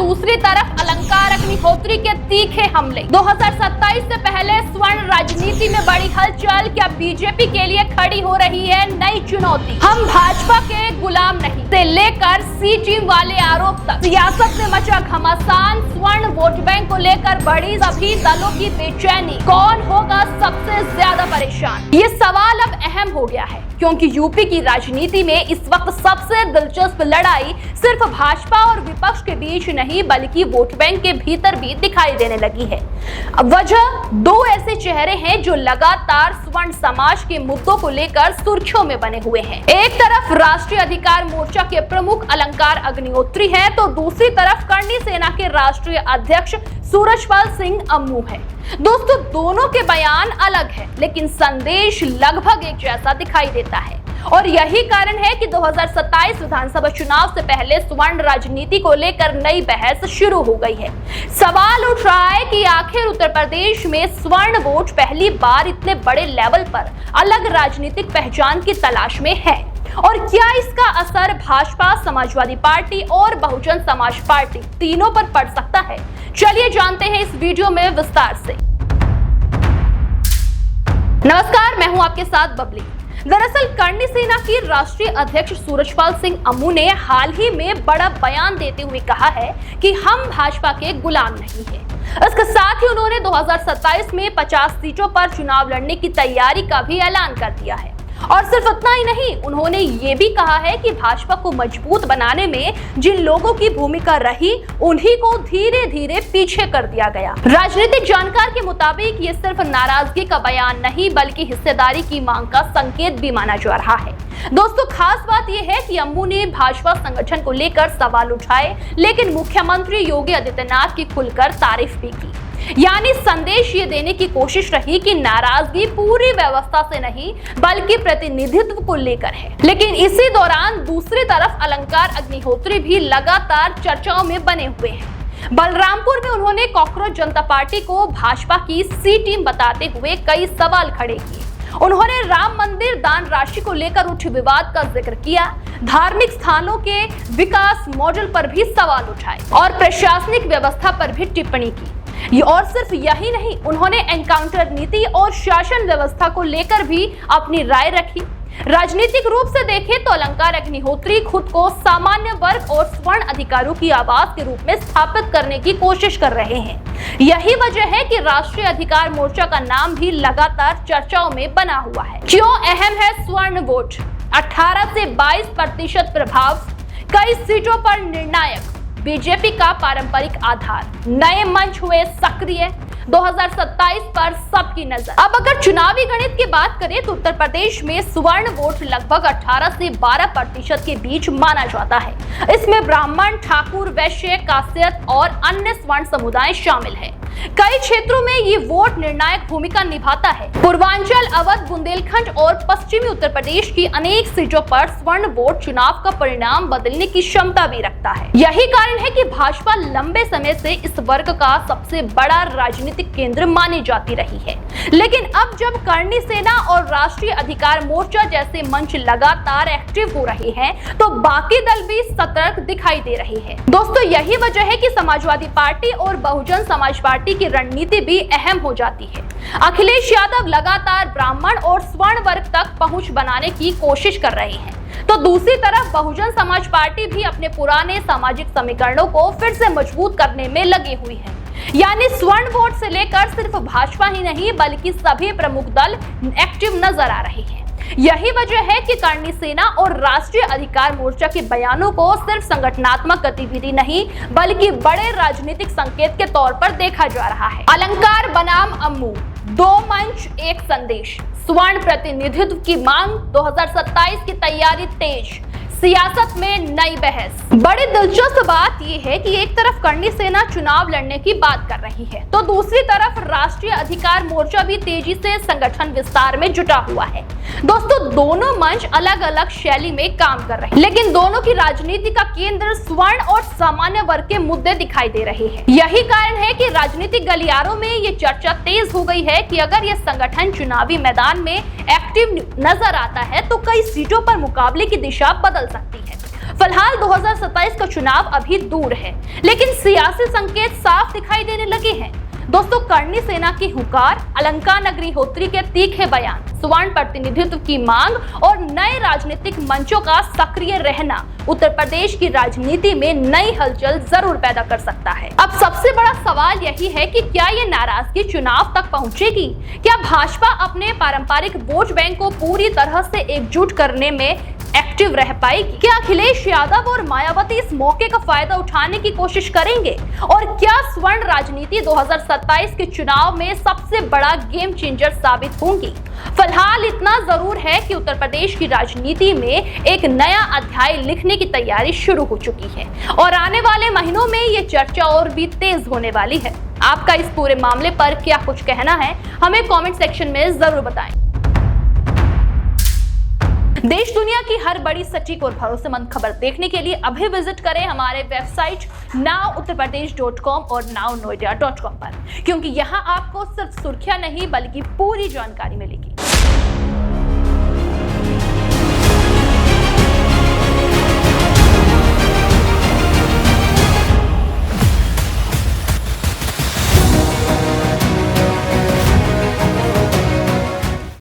दूसरी तरफ अलंकार अग्निहोत्री के तीखे हमले। 2027 से पहले स्वर्ण राजनीति में बड़ी हलचल। क्या बीजेपी के लिए खड़ी हो रही है नई चुनौती? हम भाजपा के गुलाम नहीं से लेकर सी टीम वाले आरोप तक सियासत में मचा घमासान। स्वर्ण वोट बैंक को लेकर बड़ी सभी दलों की बेचैनी। कौन होगा सबसे ज्यादा परेशान? ये सवाल अब अहम हो गया है, क्योंकि यूपी की राजनीति में इस वक्त सबसे दिलचस्प लड़ाई सिर्फ भाजपा और विपक्ष के बीच नहीं, बल्कि वोट बैंक के भीतर भी दिखाई देने लगी है। वजह दो ऐसे चेहरे हैं जो लगातार स्वर्ण समाज के मुद्दों को लेकर सुर्खियों में बने हुए हैं। एक तरफ राष्ट्रीय अधिकार मोर्चा के प्रमुख अलंकार अग्निहोत्री है, तो दूसरी तरफ करणी सेना के राष्ट्रीय अध्यक्ष सूरजपाल सिंह अम्मू है। दोस्तों, दोनों के बयान अलग है, लेकिन संदेश लगभग एक जैसा दिखाई देता है। और यही कारण है कि 2027 विधानसभा चुनाव से पहले स्वर्ण राजनीति को लेकर नई बहस शुरू हो गई है। सवाल उठ रहा है कि आखिर उत्तर प्रदेश में स्वर्ण वोट पहली बार इतने बड़े लेवल पर अलग राजनीतिक पहचान की तलाश में है, और क्या इसका असर भाजपा, समाजवादी पार्टी और बहुजन समाज पार्टी तीनों पर पड़ सकता है? चलिए जानते हैं इस वीडियो में विस्तार से। नमस्कार, मैं हूं आपके साथ बबली। दरअसल करणी सेना की राष्ट्रीय अध्यक्ष सूरजपाल सिंह अम्मू ने हाल ही में बड़ा बयान देते हुए कहा है कि हम भाजपा के गुलाम नहीं हैं। इसके साथ ही उन्होंने 2027 में 50 सीटों पर चुनाव लड़ने की तैयारी का भी ऐलान कर दिया है। और सिर्फ उतना ही नहीं, उन्होंने ये भी कहा है कि भाजपा को मजबूत बनाने में जिन लोगों की भूमिका रही, उन्हीं को धीरे धीरे पीछे कर दिया गया। राजनीतिक जानकार के मुताबिक ये सिर्फ नाराजगी का बयान नहीं, बल्कि हिस्सेदारी की मांग का संकेत भी माना जा रहा है। दोस्तों, खास बात यह है कि अम्मू ने भाजपा संगठन को लेकर सवाल उठाए, लेकिन मुख्यमंत्री योगी आदित्यनाथ की खुलकर तारीफ भी की। यानी संदेश ये देने की कोशिश रही कि नाराजगी पूरी व्यवस्था से नहीं, बल्कि प्रतिनिधित्व को लेकर है। लेकिन इसी दौरान दूसरी तरफ अलंकार अग्निहोत्री भी लगातार चर्चाओं में बने हुए हैं। बलरामपुर में उन्होंने कॉकरोच जनता पार्टी को भाजपा की सी टीम बताते हुए कई सवाल खड़े किए। उन्होंने राम मंदिर दान राशि को लेकर उठे विवाद का जिक्र किया, धार्मिक स्थानों के विकास मॉडल पर भी सवाल उठाए और प्रशासनिक व्यवस्था पर भी टिप्पणी की। और सिर्फ यही नहीं, उन्होंने एनकाउंटर नीति और शासन व्यवस्था को लेकर भी अपनी राय रखी। राजनीतिक रूप से देखें तो अलंकार अग्निहोत्री खुद को सामान्य वर्ग और स्वर्ण अधिकारों की आवाज के रूप में स्थापित करने की कोशिश कर रहे हैं। यही वजह है कि राष्ट्रीय अधिकार मोर्चा का नाम भी लगातार चर्चाओं में बना हुआ है। क्यों अहम है स्वर्ण वोट? 18 से 22% प्रभाव, कई सीटों पर निर्णायक, बीजेपी का पारंपरिक आधार, नए मंच हुए सक्रिय, 2027 पर सबकी नजर। अब अगर चुनावी गणित की बात करें तो उत्तर प्रदेश में स्वर्ण वोट लगभग 18 से 12% के बीच माना जाता है। इसमें ब्राह्मण, ठाकुर, वैश्य, कायस्थ और अन्य स्वर्ण समुदाय शामिल है। कई क्षेत्रों में ये वोट निर्णायक भूमिका निभाता है। पूर्वांचल, अवध, बुंदेलखंड और पश्चिमी उत्तर प्रदेश की अनेक सीटों पर स्वर्ण वोट चुनाव का परिणाम बदलने की क्षमता भी रखता है। यही कारण है कि भाजपा लंबे समय से इस वर्ग का सबसे बड़ा राजनीतिक केंद्र मानी जाती रही है। लेकिन अब जब करणी सेना और राष्ट्रीय अधिकार मोर्चा जैसे मंच लगातार एक्टिव हो रहे हैं, तो बाकी दल भी सतर्क दिखाई दे रहे हैं। दोस्तों, यही वजह है कि समाजवादी पार्टी और बहुजन समाज पार्टी की रणनीति भी अहम हो जाती है। अखिलेश यादव लगातार ब्राह्मण और स्वर्ण वर्ग तक पहुंच बनाने की कोशिश कर रहे हैं, तो दूसरी तरफ बहुजन समाज पार्टी भी अपने पुराने सामाजिक समीकरणों को फिर से मजबूत करने में लगी हुई है। यानी स्वर्ण वोट से लेकर सिर्फ भाजपा ही नहीं, बल्कि सभी प्रमुख दल एक्टिव नजर आ रहे हैं। यही वजह है कि करणी सेना और राष्ट्रीय अधिकार मोर्चा के बयानों को सिर्फ संगठनात्मक गतिविधि नहीं, बल्कि बड़े राजनीतिक संकेत के तौर पर देखा जा रहा है। अलंकार बनाम अम्मू, दो मंच एक संदेश, स्वर्ण प्रतिनिधित्व की मांग, 2027 की तैयारी तेज, सियासत में नई बहस। बड़ी दिलचस्प बात यह है कि एक तरफ करणी सेना चुनाव लड़ने की बात कर रही है, तो दूसरी तरफ राष्ट्रीय अधिकार मोर्चा भी तेजी से संगठन विस्तार में जुटा हुआ है। दोस्तों, दोनों मंच अलग अलग शैली में काम कर रहे हैं, लेकिन दोनों की राजनीति का केंद्र स्वर्ण और सामान्य वर्ग के मुद्दे दिखाई दे रहे हैं। यही कारण है कि राजनीतिक गलियारों में ये चर्चा तेज हो गई है कि अगर यह संगठन चुनावी मैदान में एक्टिव नजर आता है, तो कई सीटों पर मुकाबले की दिशा बदल सकती है। फिलहाल 2027 का चुनाव अभी दूर है, लेकिन सियासी संकेत साफ दिखाई देने लगे हैं। दोस्तों, करणी सेना की हुंकार, अलंकार अग्निहोत्री के तीखे बयान, सवर्ण प्रतिनिधित्व की मांग और नए राजनीतिक मंचों का सक्रिय रहना उत्तर प्रदेश की राजनीति में नई हलचल जरूर पैदा कर सकता है। अब सबसे बड़ा सवाल यही है कि क्या ये नाराजगी चुनाव तक पहुंचेगी? क्या भाजपा अपने पारंपरिक वोट बैंक को पूरी तरह से एकजुट करने में एक्टिव रह पाएगी? क्या अखिलेश यादव और मायावती इस मौके का फायदा उठाने की कोशिश करेंगे? और क्या स्वर्ण राजनीति 2027 के चुनाव में सबसे बड़ा गेम चेंजर साबित होंगी? फिलहाल इतना जरूर है कि उत्तर प्रदेश की राजनीति में एक नया अध्याय लिखने की तैयारी शुरू हो चुकी है और आने वाले महीनों में ये चर्चा और भी तेज होने वाली है। आपका इस पूरे मामले पर क्या कुछ कहना है, हमें कमेंट सेक्शन में जरूर बताएं। देश दुनिया की हर बड़ी, सटीक और भरोसेमंद खबर देखने के लिए अभी विजिट करें हमारे वेबसाइट nowuttarpradesh.com और nownoida.com पर, क्योंकि यहाँ आपको सिर्फ सुर्खियां नहीं बल्कि पूरी जानकारी मिलेगी।